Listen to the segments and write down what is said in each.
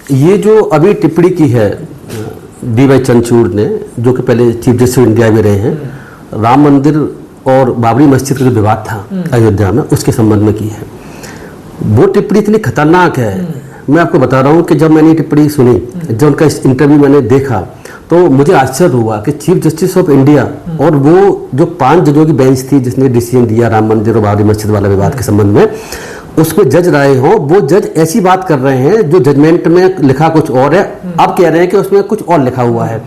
ये जो अभी टिप्पणी की है डी.वाई. चंद्रचूड़ ने, जो कि पहले चीफ जस्टिस ऑफ इंडिया भी रहे हैं, राम मंदिर और बाबरी मस्जिद का जो विवाद था अयोध्या में, उसके संबंध में की है। वो टिप्पणी इतनी खतरनाक है, मैं आपको बता रहा हूँ कि जब मैंने ये टिप्पणी सुनी, जब उनका इंटरव्यू मैंने देखा, तो मुझे आश्चर्य हुआ कि चीफ जस्टिस ऑफ इंडिया और वो जो 5 जजों की बेंच थी जिसने डिसीजन दिया राम मंदिर और बाबरी मस्जिद वाला विवाद के संबंध में, उसमें जज राय हो, वो जज ऐसी बात कर रहे हैं जो जजमेंट में लिखा कुछ और है, अब कह रहे हैं कि उसमें कुछ और लिखा हुआ है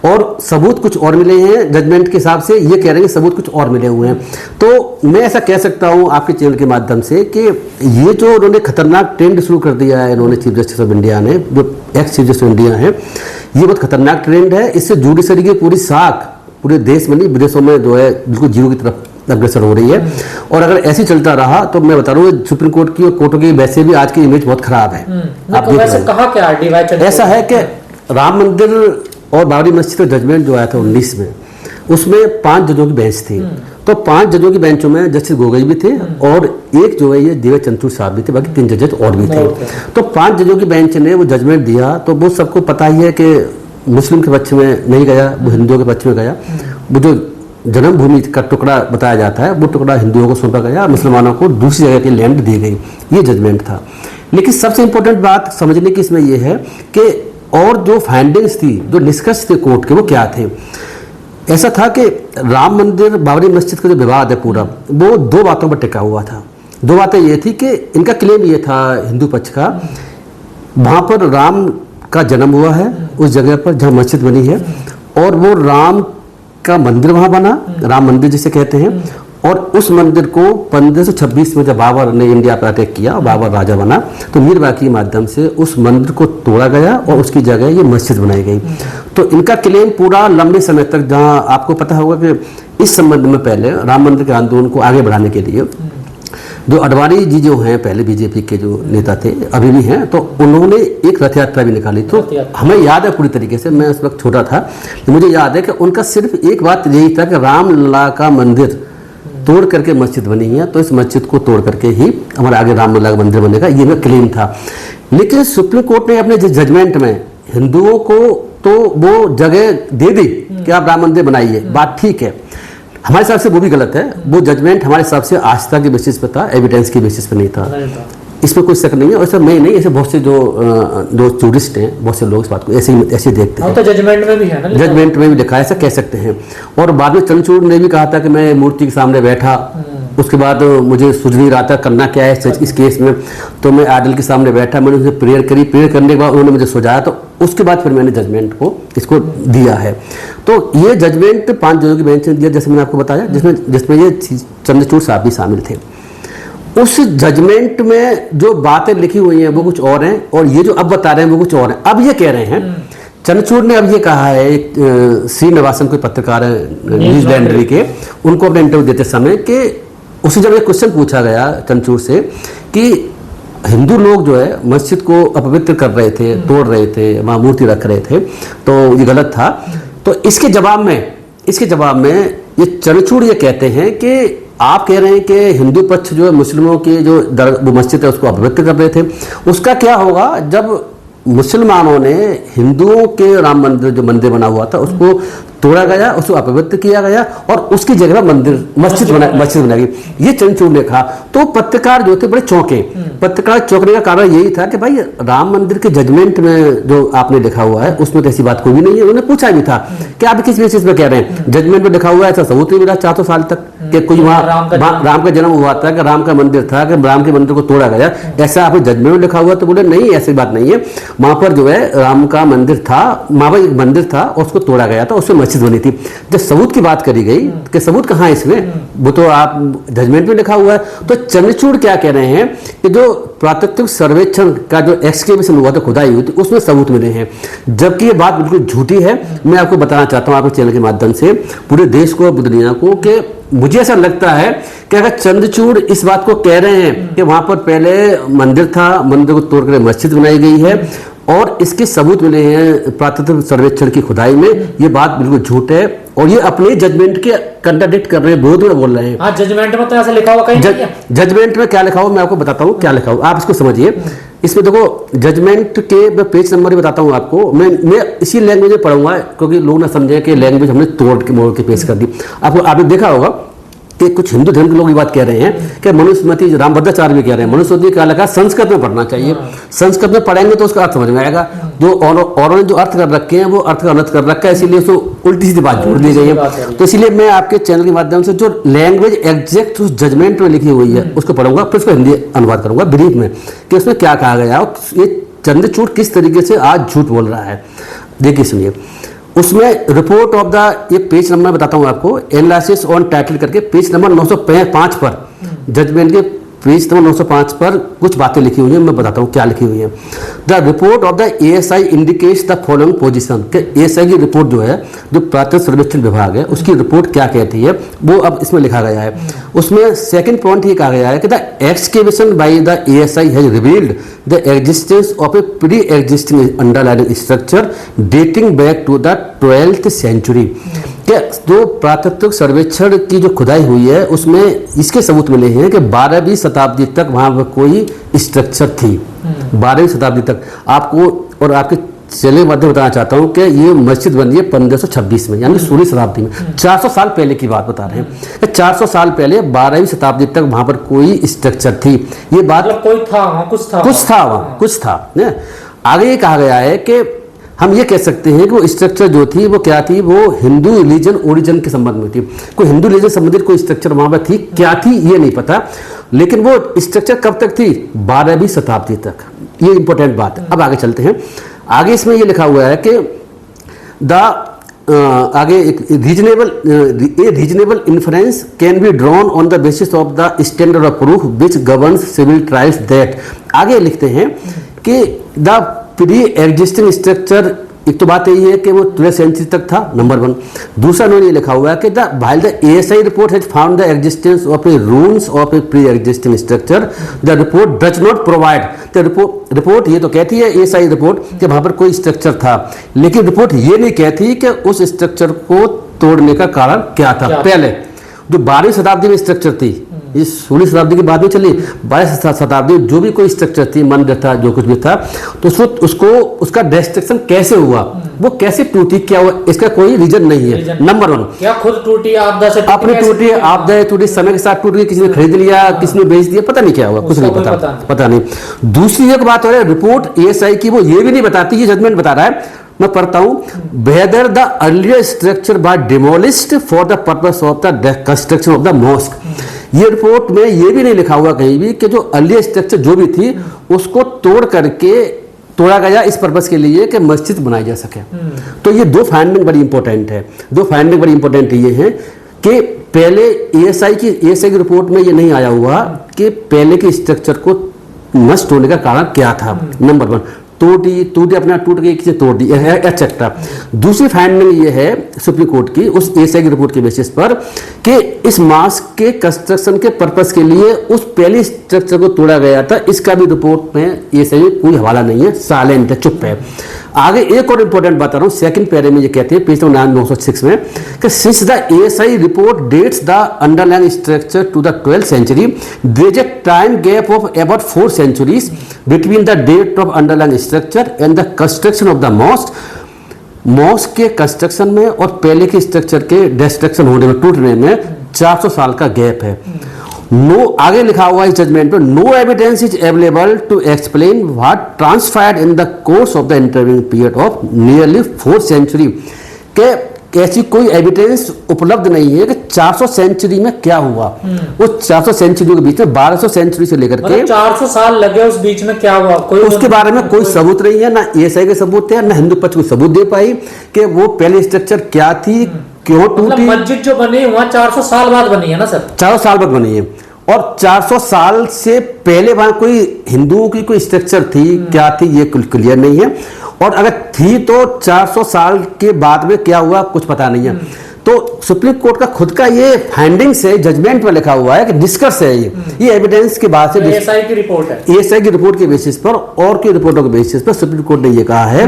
और सबूत कुछ और मिले हैं जजमेंट के हिसाब से, ये कह रहे हैं कि सबूत कुछ और मिले हुए हैं। तो मैं ऐसा कह सकता हूं आपके चैनल के माध्यम से कि ये जो उन्होंने खतरनाक ट्रेंड शुरू कर दिया है, इन्होंने चीफ जस्टिस ऑफ इंडिया ने, जो ex chief justice of India है, ये बहुत खतरनाक ट्रेंड है। इससे जुडिशरी की पूरी साख पूरे देश में नहीं, विदेशों में जो है बिल्कुल जीरो की तरफ अग्रसर हो रही है। और अगर ऐसे चलता रहा तो मैं बता रहा हूँ सुप्रीम कोर्ट की और कोर्टों की वैसे भी आज की इमेज बहुत खराब है। आप वैसे कहा क्या ऐसा है कि राम मंदिर और बाबरी मस्जिद का जजमेंट जो आया था 19 में, उसमें 5 जजों की बेंच थी। तो 5 जजों की बेंचों में जस्टिस गोगोई भी थे और एक जो है ये डी.वाई. चंद्रचूड़ साहब भी थे, बाकी 3 जजेस और भी थे। तो 5 जजों की बेंच ने वो जजमेंट दिया, तो वो सबको पता ही है कि मुस्लिम के पक्ष में नहीं गया, वो हिंदुओं के पक्ष में गया। वो जो जन्मभूमि का टुकड़ा बताया जाता है, वो टुकड़ा हिंदुओं को सौंपा गया, मुसलमानों को दूसरी जगह की लैंड दी गई, ये जजमेंट था। लेकिन सबसे इंपॉर्टेंट बात समझने की इसमें यह है कि और जो फाइंडिंग्स थी, जो निष्कर्ष थे कोर्ट के, वो क्या थे। ऐसा था कि राम मंदिर बाबरी मस्जिद का जो विवाद है पूरा, वो 2 बातों पर टिका हुआ था। 2 बातें ये थी कि इनका क्लेम ये था हिंदू पक्ष का, वहाँ पर राम का जन्म हुआ है उस जगह पर जहाँ मस्जिद बनी है, और वो राम का मंदिर वहाँ बना, राम मंदिर जिसे कहते हैं, और उस मंदिर को 1526 में जब बाबर ने इंडिया पर अटैक किया, बाबर राजा बना, तो मीरबाकी के माध्यम से उस मंदिर को तोड़ा गया और उसकी जगह ये मस्जिद बनाई गई। तो इनका क्लेम पूरा लंबे समय तक, जहाँ आपको पता होगा कि इस संबंध में पहले राम मंदिर के आंदोलन को आगे बढ़ाने के लिए जो अडवाणी जी जो हैं, पहले बीजेपी के जो नेता थे, अभी भी हैं, तो उन्होंने एक रथ यात्रा भी निकाली। तो हमें याद है पूरी तरीके से, मैं उस वक्त छोटा था, तो मुझे याद है कि उनका सिर्फ एक बात यही था कि रामलला का मंदिर तोड़ करके मस्जिद बनी है, तो इस मस्जिद को तोड़ करके ही हमारा आगे रामलला का मंदिर बनेगा, ये उनका क्लेम था। लेकिन सुप्रीम कोर्ट ने अपने जजमेंट में हिंदुओं को तो वो जगह दे दी कि आप राम मंदिर बनाइए, बात ठीक है। हमारे हिसाब से वो भी गलत है। वो जजमेंट हमारे हिसाब से आस्था की बेसिस पर था, एविडेंस की बेसिस पर नहीं था। इसमें कोई शक नहीं है। और सर मैं नहीं, ऐसे बहुत से जो टूरिस्ट हैं, बहुत से लोग इस बात को ऐसे देखते हैं। तो जजमेंट में भी है ना, जजमेंट में भी लिखा है, ऐसा कह सकते हैं। और बाद में चंद्रचूड़ ने भी कहा था कि मैं मूर्ति के सामने बैठा, उसके बाद मुझे सूझ नहीं रहा था करना क्या है इस केस में, तो मैं आइडल के सामने बैठा, मैंने उसे प्रेयर करी, प्रेयर करने के बाद उन्होंने मुझे सुझाया, तो उसके बाद फिर मैंने जजमेंट को इसको दिया है। तो ये जजमेंट 5 जजों की बेंच ने दिया, जैसे मैंने आपको बताया, जिसमें ये चंद्रचूड़ साहब भी शामिल थे। उस जजमेंट में जो बातें लिखी हुई हैं वो कुछ और हैं, और ये जो अब बता रहे हैं वो कुछ और हैं। अब ये कह रहे हैं चंद्रचूड़ ने, अब ये कहा है, एक श्रीनिवासन कोई पत्रकार है न्यूजीलैंड के, उनको अपने इंटरव्यू देते समय कि उसे जब एक क्वेश्चन पूछा गया चंद्रचूड़ से कि हिंदू लोग जो है मस्जिद को अपवित्र कर रहे थे, तोड़ रहे थे, वहाँ मूर्ति रख रहे थे, तो ये गलत था। तो इसके जवाब में ये चंद्रचूड़ ये कहते हैं कि आप कह रहे हैं कि हिंदू पक्ष जो है मुस्लिमों की जो मस्जिद है उसको अपवित्र कर रहे थे, उसका क्या होगा जब मुसलमानों ने हिंदुओं के राम मंदिर जो मंदिर बना हुआ था उसको तोड़ा गया, उसको अपवित्र किया गया और उसकी जगह मस्जिद बनाई गई। ये चंद्रचूड़ ने कहा। तो पत्रकार जो थे बड़े चौंके। पत्रकार चौंकने का कारण यही था कि भाई राम मंदिर के जजमेंट में जो आपने लिखा हुआ है उसमें तो ऐसी बात कोई भी नहीं है। उन्होंने पूछा भी था कि आप किस बेसिस पे कह रहे हैं, जजमेंट में लिखा हुआ है, ऐसा सबूत नहीं मिला 400 साल तक कि कोई वहाँ राम का जन्म हुआ था, कि राम का मंदिर था, कि राम के मंदिर को तोड़ा गया, ऐसा आपने जजमेंट में लिखा हुआ। तो बोले नहीं, ऐसी बात नहीं है, वहां पर जो है राम का मंदिर था, वहां पर एक मंदिर था और उसको तोड़ा गया था, उसमें मस्जिद बनी थी। जब सबूत की बात करी गई कि सबूत कहाँ है इसमें, वो तो आप जजमेंट में लिखा हुआ है। तो चंद्रचूड़ क्या कह रहे हैं कि जो प्राकृतिक सर्वेक्षण का जो एक्सकेवेशन हुआ था, खुदाई हुई थी, उसमें सबूत मिले हैं, जबकि ये बात बिल्कुल झूठी है। मैं आपको बताना चाहता हूं आपके चैनल के माध्यम से पूरे देश को, पूरी दुनिया को, कि मुझे ऐसा लगता है कि अगर चंद्रचूड़ इस बात को कह रहे हैं कि वहां पर पहले मंदिर था, मंदिर को तोड़कर मस्जिद बनाई गई है, और इसके सबूत मिले हैं पुरातत्व सर्वेक्षण की खुदाई में। ये बात बिल्कुल झूठ है और ये अपने जजमेंट के कंट्राडिक्ट कर रहे हैं, विरोध में बोल रहे हैं। हाँ, जजमेंट में तो ऐसा लिखा हुआ कहीं नहीं है। जजमेंट में क्या लिखा हुआ मैं आपको बताता हूँ क्या लिखा हुआ, आप इसको समझिए। इसमें देखो जजमेंट के मैं पेज नंबर ही बताता हूँ आपको। मैं इसी लैंग्वेज में पढ़ूंगा क्योंकि लोग ना समझे कि लैंग्वेज हमने तोड़ के मोड़ के पेश कर दी। आपको आपने देखा होगा कि कुछ हिंदू धर्म के लोग ये बात कह रहे हैं कि मनुस्मृति, रामभद्राचार्य भी कह रहे हैं मनुस्मृति क्या लिखा संस्कृत में पढ़ना चाहिए। संस्कृत में पढ़ेंगे तो उसका अर्थ समझ में आएगा। जो औरों ने जो अर्थ कर रखे हैं वो अर्थ का गलत कर रखा है, इसीलिए उसको उल्टी सीधी बात जोड़ दी गई है। तो इसलिए मैं आपके चैनल के माध्यम से जो लैंग्वेज एग्जैक्ट उस जजमेंट में लिखी हुई है उसको पढ़ूंगा, फिर उसको हिंदी अनुवाद करूंगा ब्रीफ में कि उसमें क्या कहा गया और ये चंद्रचूड़ किस तरीके से आज झूठ बोल रहा है। देखिए सुनिए, उसमें रिपोर्ट ऑफ द, ये पेज नंबर बताता हूँ आपको, एनालिसिस ऑन टाइटल करके पेज नंबर 905 पर, जजमेंट के पेज नंबर 905 पर कुछ बातें लिखी हुई हैं। मैं बताता हूँ क्या लिखी हुई है। The report of the ASI indicates the following position, कि एएसआई की रिपोर्ट जो है, जो पुरातत्व सर्वेक्षण विभाग है, उसकी रिपोर्ट क्या कहती है वो अब इसमें लिखा गया है। उसमें सेकंड पॉइंट ये कहा गया है कि the excavation by the ASI has revealed the existence of a pre existing underlying structure dating back to the 12th century. क्या जो पुरातत्व सर्वेक्षण की जो खुदाई हुई है उसमें इसके सबूत मिले हैं कि 12वीं शताब्दी तक वहां पर कोई स्ट्रक्चर थी। 12वीं शताब्दी तक आपको और आपके चैनल के माध्यम बताना चाहता हूं कि ये मस्जिद बनी है 1526 में, यानी 16वीं शताब्दी में। 400 साल पहले की बात बता रहे हैं। 400 साल पहले 12वीं शताब्दी तक वहां पर कोई स्ट्रक्चर थी। ये बात मतलब कोई था वहाँ, कुछ था ना। आगे ये कहा गया है कि हम ये कह सकते हैं कि वो स्ट्रक्चर जो थी वो क्या थी, वो हिंदू रिलीजन ओरिजिन के संबंध में थी। कोई हिंदू रिलीजन संबंधित कोई स्ट्रक्चर वहां पर थी, क्या थी ये नहीं पता, लेकिन वो स्ट्रक्चर कब तक थी, 12वीं शताब्दी तक। ये इंपॉर्टेंट बात है। अब आगे चलते हैं। आगे इसमें ये लिखा हुआ है कि आगे एक reasonable inference can be drawn on the basis of the standard of proof which governs civil trials that. आगे लिखते हैं कि द प्री एग्जिस्टिंग स्ट्रक्चर, एक तो बात यही है कि वो 12th सेंचुरी तक था, नंबर 1। दूसरा उन्होंने ये लिखा हुआ है कि while the ASI report has found the existence of a ruins of a pre-existing structure, the report does not provide the report ये तो कहती है ASI रिपोर्ट कि वहां पर कोई स्ट्रक्चर था, लेकिन रिपोर्ट ये नहीं कहती कि उस स्ट्रक्चर को तोड़ने का कारण क्या था। पहले जो 12वीं शताब्दी में स्ट्रक्चर थी, इस 16वीं शताब्दी की बात नहीं चली, 12वीं शताब्दी जो भी कोई स्ट्रक्चर थी, मंदिर था, जो कुछ भी था, तो उसको उसका डिस्ट्रक्शन कैसे हुआ, वो कैसे टूटी, क्या हुआ, इसका कोई रीजन नहीं है। नंबर 1, क्या खुद टूटी, आपदा से अपनी टूटी, आपदा टूटी, समय के साथ टूट गई, किसी ने खरीद लिया, किसी ने बेच दिया, पता नहीं क्या हुआ, कुछ नहीं पता नहीं। दूसरी एक बात हो रही है, रिपोर्ट एएसआई की वो ये भी नहीं बताती, ये जजमेंट बता रहा है, मैं पढ़ता हूं, whether the earlier structure bye demolished for the purpose of the construction of the mask. ये रिपोर्ट में ये भी नहीं लिखा हुआ कहीं भी कि जो अर्लियर स्ट्रक्चर जो भी थी उसको तोड़ा गया इस पर्पस के लिए कि मस्जिद बनाई जा सके। तो ये दो फाइंडिंग बड़ी इंपॉर्टेंट है। दो फाइंडिंग बड़ी इंपॉर्टेंट ये है कि पहले एएसआई की रिपोर्ट में ये नहीं आया हुआ कि पहले के स्ट्रक्चर को नष्ट होने का कारण क्या था। नंबर 1, टूटी अपना टूट गई, किसी तोड़ दी, एक्सेट्रा। दूसरी फाइंडिंग ये है सुप्रीम कोर्ट की उस एएसआई की रिपोर्ट के बेसिस पर कि इस मास्क के कंस्ट्रक्शन के पर्पस के लिए उस पहले स्ट्रक्चर को तोड़ा गया था, इसका भी रिपोर्ट में एएसआई में कोई हवाला नहीं है, साइलेंट है, चुप है। आगे एक और इंपॉर्टेंट बात आ रहा हूं, सेकंड पैरे में ये कहते हैं पेज नंबर 906 में कि since the ASI report dates the underlying structure to the 12th century, there is a time gap of about 4 centuries between the date of underlying structure and the construction of the mosque के construction में और पहले के structure के destruction होने में, टूटने में 400 साल का गैप है। आगे लिखा हुआ है इस जजमेंट में, no evidence is available to explain what transpired in the course of the intervening period of nearly 4 century। के ऐसी कोई एविडेंस उपलब्ध नहीं है कि 400 सेंचुरी में क्या हुआ। वो 400 सेंचुरी के बीच में 1200 सेंचुरी से लेकर के 400 साल लगे, उस बीच में क्या हुआ, कोई उसके बारे में कोई सबूत नहीं है, ना एएसआई के सबूत है, ना हिंदू पक्ष को सबूत दे पाई कि वो पहले स्ट्रक्चर क्या थी, क्यों टूटी। मस्जिद जो बनी वहां 400 साल बाद बनी है ना सर? 400 साल बाद बनी है, और 400 साल से पहले वहां कोई हिंदुओं की कोई स्ट्रक्चर थी, क्या थी, ये क्लियर नहीं है। और अगर थी तो 400 साल के बाद में क्या हुआ कुछ पता नहीं है। तो सुप्रीम कोर्ट का खुद का ये फाइंडिंग्स है, जजमेंट में लिखा हुआ है कि निष्कर्ष है ये एविडेंस के बाद से एएसआई की रिपोर्ट है, एएसआई की रिपोर्ट के बेसिस पर और की रिपोर्टों के बेसिस पर सुप्रीम कोर्ट ने ये कहा है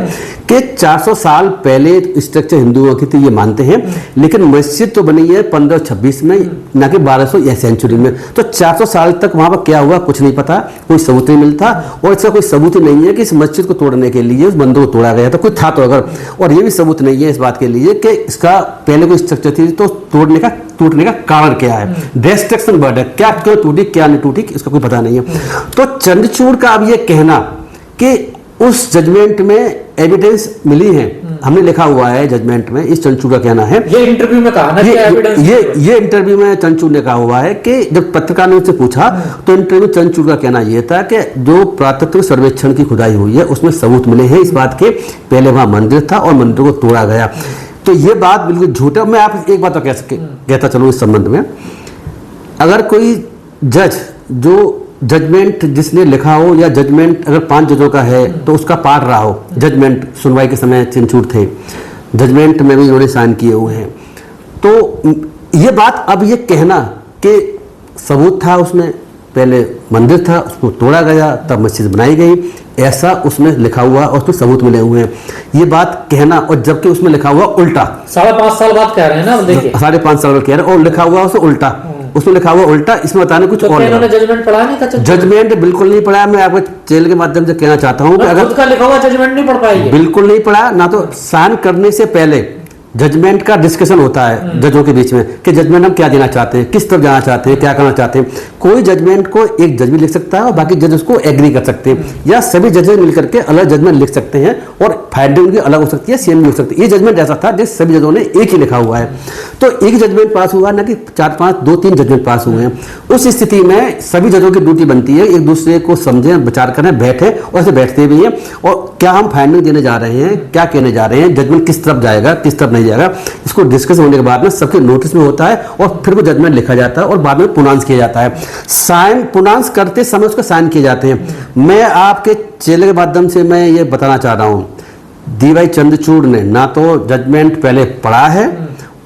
कि 400 साल पहले स्ट्रक्चर हिंदुओं की थी, ये मानते हैं, लेकिन मस्जिद तो बनी है 1526 में, ना कि 1200 या सेंचुरी में। तो 400 साल तक वहां पर क्या हुआ कुछ नहीं पता, कोई सबूत नहीं मिलता, और इसका कोई सबूत ही नहीं है कि इस मस्जिद को तोड़ने के लिए उस मंदिर को तोड़ा गया था, कोई था तो अगर, और ये भी सबूत नहीं है इस बात के लिए कि इसका पहले कोई स्ट्रक्चर थी तो टूटने का कारण क्या है, डिस्ट्रक्शन वर्ड है, क्या क्यों टूटी क्या नहीं टूटी इसका कोई पता नहीं है। तो चंद्रचूड़ का अब ये कहना कि उस जजमेंट में एविडेंस मिली है, हमने लिखा हुआ है जजमेंट में, इस चंद्रचूड़ का कहना है, ये इंटरव्यू में कहा ना कि एविडेंस, ये इंटरव्यू में चंद्रचूड़ ने कहा हुआ है कि जब पत्रकार ने उससे पूछा तो इंटरव्यू चंद्रचूड़ का कहना यह था कि जो पुरातत्व सर्वेक्षण की खुदाई हुई है उसमें सबूत मिले हैं इस बात के, पहले वहां मंदिर था और मंदिर को तोड़ा गया। तो ये बात बिल्कुल झूठ है। मैं आप एक बात तो कहता चलूँ इस संबंध में, अगर कोई जज जो जजमेंट जिसने लिखा हो या जजमेंट अगर 5 जजों का है तो उसका पाठ रहा हो, जजमेंट सुनवाई के समय चंद्रचूड़ थे, जजमेंट में भी उन्होंने साइन किए हुए हैं, तो ये बात अब ये कहना कि सबूत था उसमें, पहले मंदिर था उसको तोड़ा गया तब मस्जिद बनाई गई, ऐसा उसमें लिखा हुआ और उसमें सबूत मिले हुए हैं, ये बात कहना, और जबकि उसमें लिखा हुआ उल्टा, 5.5 साल बाद कह रहे हैं ना, देखिए 5.5 साल कह रहे हैं और लिखा हुआ उसमें उल्टा, उसमें लिखा हुआ उल्टा, इसमें बताने कुछ तो और। इन्होंने जजमेंट पढ़ा नहीं था? जजमेंट बिल्कुल नहीं पढ़ा। मैं आपको चैनल के माध्यम से कहना चाहता हूं कि अगर खुद का लिखा हुआ जजमेंट नहीं पढ़ पाएंगे, बिल्कुल नहीं पढ़ा ना, तो साइन करने से पहले जजमेंट का डिस्कशन होता है जजों के बीच में कि जजमेंट हम क्या देना चाहते हैं, किस तरफ जाना चाहते हैं, क्या करना चाहते हैं। कोई जजमेंट को एक जज भी लिख सकता है और बाकी जज उसको एग्री कर सकते हैं, या सभी जज मिलकर के अलग जजमेंट लिख सकते हैं और फाइंडिंग उनकी अलग हो सकती है, सेम भी हो सकती है। ये जजमेंट ऐसा था जिस सभी जजों ने एक ही लिखा हुआ है, तो एक जजमेंट पास हुआ ना कि 4-5 2-3 जजमेंट पास हुए हैं। उस स्थिति में सभी जजों की ड्यूटी बनती है एक दूसरे को समझें, विचार करें, बैठे और ऐसे बैठते भी हैं, और क्या हम फाइंडिंग देने जा रहे हैं, क्या कहने जा रहे हैं, जजमेंट किस तरफ जाएगा किस तरफ नहीं जाएगा, इसको डिस्कस होने के बाद में सबके नोटिस में होता है और फिर वो जजमेंट लिखा जाता है और बाद में पुनांस किया जाता है। साइन पुनांस करते समय उसको साइन किए जाते हैं। मैं आपके चैनल के माध्यम से मैं ये बताना चाह रहा हूँ, डी.वाई. चंद्रचूड़ ने ना तो जजमेंट पहले पढ़ा है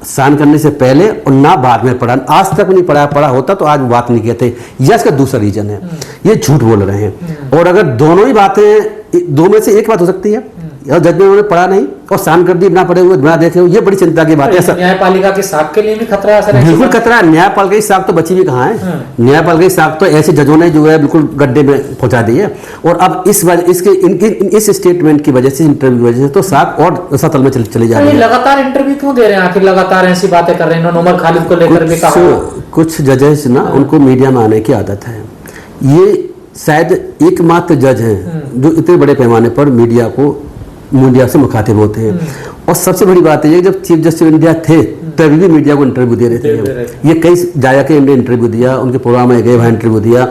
साइन करने से पहले और ना बाद में पढ़ा, आज तक नहीं पढ़ा होता तो आज बात नहीं कहते। यह इसका दूसरा रीजन है, ये झूठ बोल रहे हैं। और अगर दोनों ही बातें, दो में से एक बात हो सकती है, और जज में उन्होंने पढ़ा नहीं और साइन कर दी बिना पढ़े हुए बिना देखे हुए, ये बड़ी चिंता की बात है। न्यायपालिका की साख के लिए भी खतरा है, बिल्कुल खतरा है। न्यायपालिका की साख तो बची भी कहाँ है, न्यायपालिका की साख तो ऐसे जजों ने जो है बिल्कुल गड्ढे में पहुंचा दी है। और अब इस वजह इस स्टेटमेंट की वजह से, इंटरव्यू की वजह से तो साख और रसातल में चली जा रही है। लगातार इंटरव्यू क्यों दे रहे हैं आखिर, लगातार ऐसी बातें कर रहे हैं? उमर खालिद को लेकर भी कहा, कुछ जजेस ना उनको मीडिया में आने की आदत है, ये शायद एकमात्र जज हैं जो इतने बड़े पैमाने पर मीडिया से मुखातिब होते हैं। और सबसे बड़ी बात है जब चीफ जस्टिस ऑफ इंडिया थे तभी भी मीडिया को इंटरव्यू दे रहे थे। ये कई जाया के इंडिया इंटरव्यू दिया, उनके प्रोग्राम में गए वहाँ इंटरव्यू दिया,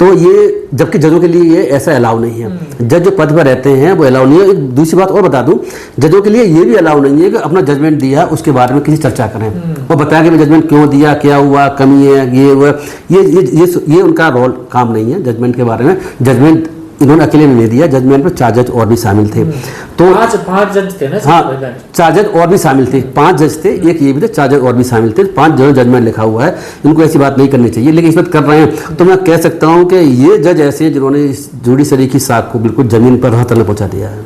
तो ये जबकि जजों के लिए ये ऐसा अलाउ नहीं है। जज जो पद पर रहते हैं वो अलाउ नहीं है। एक दूसरी बात और बता दूं, जजों के लिए ये भी अलाउ नहीं है कि अपना जजमेंट दिया उसके बारे में किसी चर्चा करें और बताया कि मैं जजमेंट क्यों दिया, क्या हुआ, कमी है, ये हुआ, ये उनका रोल काम नहीं है जजमेंट के बारे में। जजमेंट इन्होंने अकेले नहीं दिया, जजमेंट में 4 जज और भी शामिल थे। तो 5 जज थे ना? हाँ, 4 जज और भी शामिल थे, 5 जज थे, एक ये भी थे, 4 जज और भी शामिल थे। 5 जजों जजमेंट लिखा हुआ है, इनको ऐसी बात नहीं करनी चाहिए, लेकिन इस बात कर रहे हैं। तो मैं कह सकता हूँ कि ये जज ऐसे हैं जिन्होंने जुडिशरी की साख को बिल्कुल जमीन पर हाथ तक पहुंचा दिया है।